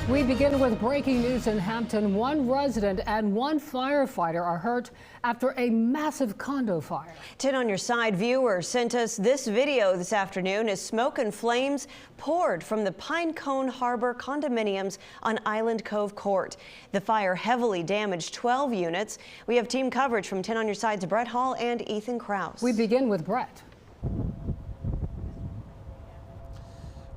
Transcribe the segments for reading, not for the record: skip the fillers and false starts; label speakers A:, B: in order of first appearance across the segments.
A: We begin with breaking news in Hampton. One resident and one firefighter are hurt after a massive condo fire.
B: 10 on Your Side viewer sent us this video this afternoon as smoke and flames poured from the Pinecone Harbor condominiums on Island Cove Court. The fire heavily damaged 12 units. We have team coverage from 10 on Your Side's Brett Hall and Ethan Krause.
A: We begin with Brett.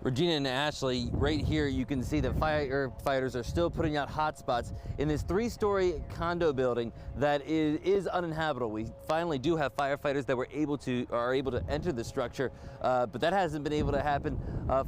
C: Regina and Ashley, right here you can see that firefighters are still putting out hot spots in this 3-story condo building that is uninhabitable. We finally do have firefighters that are able to enter the structure, but that hasn't been able to happen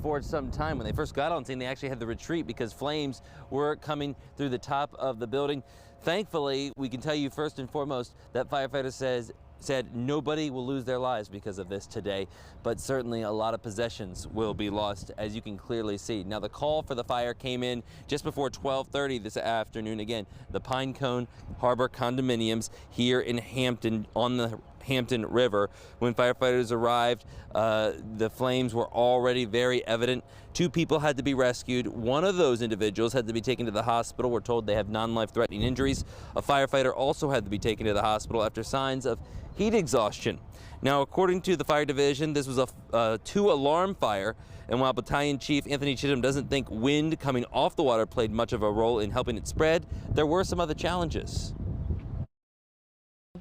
C: for some time. When they first got on scene, they actually had to retreat because flames were coming through the top of the building. Thankfully, we can tell you first and foremost that firefighters said nobody will lose their lives because of this today, but certainly a lot of possessions will be lost, as you can clearly see. Now, the call for the fire came in just before 12:30 this afternoon. Again, the Pinecone Harbor condominiums here in Hampton on the Hampton River. When firefighters arrived, the flames were already very evident. 2 people had to be rescued. One of those individuals had to be taken to the hospital. We're told they have non-life-threatening injuries. A firefighter also had to be taken to the hospital after signs of heat exhaustion. Now, according to the fire division, this was a 2-alarm fire, and while Battalion Chief Anthony Chittum doesn't think wind coming off the water played much of a role in helping it spread, there were some other challenges.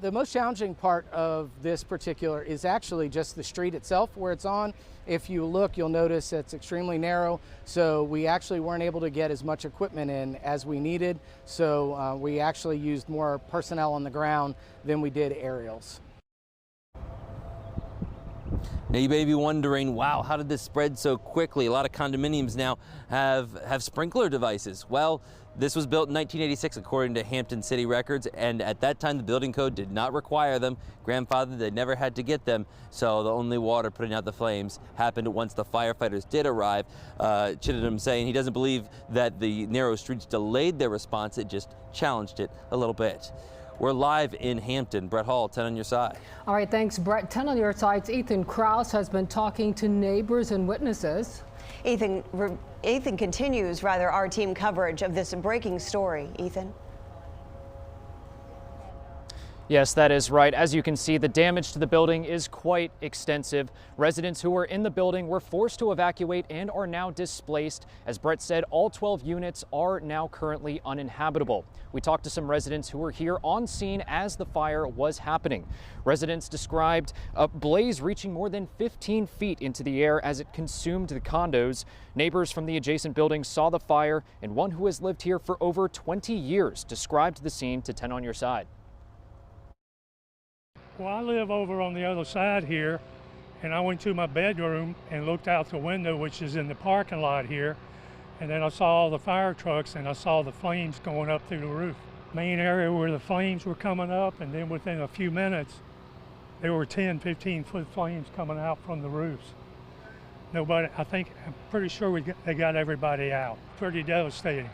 D: The most challenging part of this particular is actually just the street itself where it's on. If you look, you'll notice it's extremely narrow, so we actually weren't able to get as much equipment in as we needed, so we actually used more personnel on the ground than we did aerials.
C: Now, you may be wondering, wow, how did this spread so quickly? A lot of condominiums now have sprinkler devices. Well, this was built in 1986 according to Hampton City records, and at that time the building code did not require them. Grandfathered, they never had to get them, so the only water putting out the flames happened once the firefighters did arrive. Chittum saying he doesn't believe that the narrow streets delayed their response, it just challenged it a little bit. We're live in Hampton. Brett Hall, 10 on Your Side.
A: All right, thanks, Brett. 10 on Your Side's Ethan Krause has been talking to neighbors and witnesses.
B: Ethan continues our team coverage of this breaking story. Ethan.
E: Yes, that is right. As you can see, the damage to the building is quite extensive. Residents who were in the building were forced to evacuate and are now displaced. As Brett said, all 12 units are now currently uninhabitable. We talked to some residents who were here on scene as the fire was happening. Residents described a blaze reaching more than 15 feet into the air as it consumed the condos. Neighbors from the adjacent building saw the fire, and one who has lived here for over 20 years described the scene to 10 on Your Side.
F: Well, I live over on the other side here, and I went to my bedroom and looked out the window, which is in the parking lot here, and then I saw all the fire trucks and I saw the flames going up through the roof. Main area where the flames were coming up, and then within a few minutes there were 10-15-foot flames coming out from the roofs. Nobody, I'm pretty sure they got everybody out. Pretty devastating.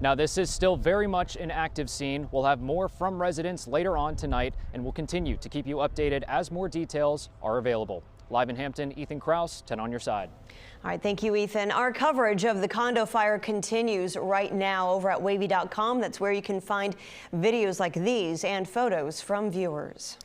E: Now, this is still very much an active scene. We'll have more from residents later on tonight, and we'll continue to keep you updated as more details are available. Live in Hampton, Ethan Krause, 10 on Your Side.
B: All right, thank you, Ethan. Our coverage of the condo fire continues right now over at wavy.com. That's where you can find videos like these and photos from viewers.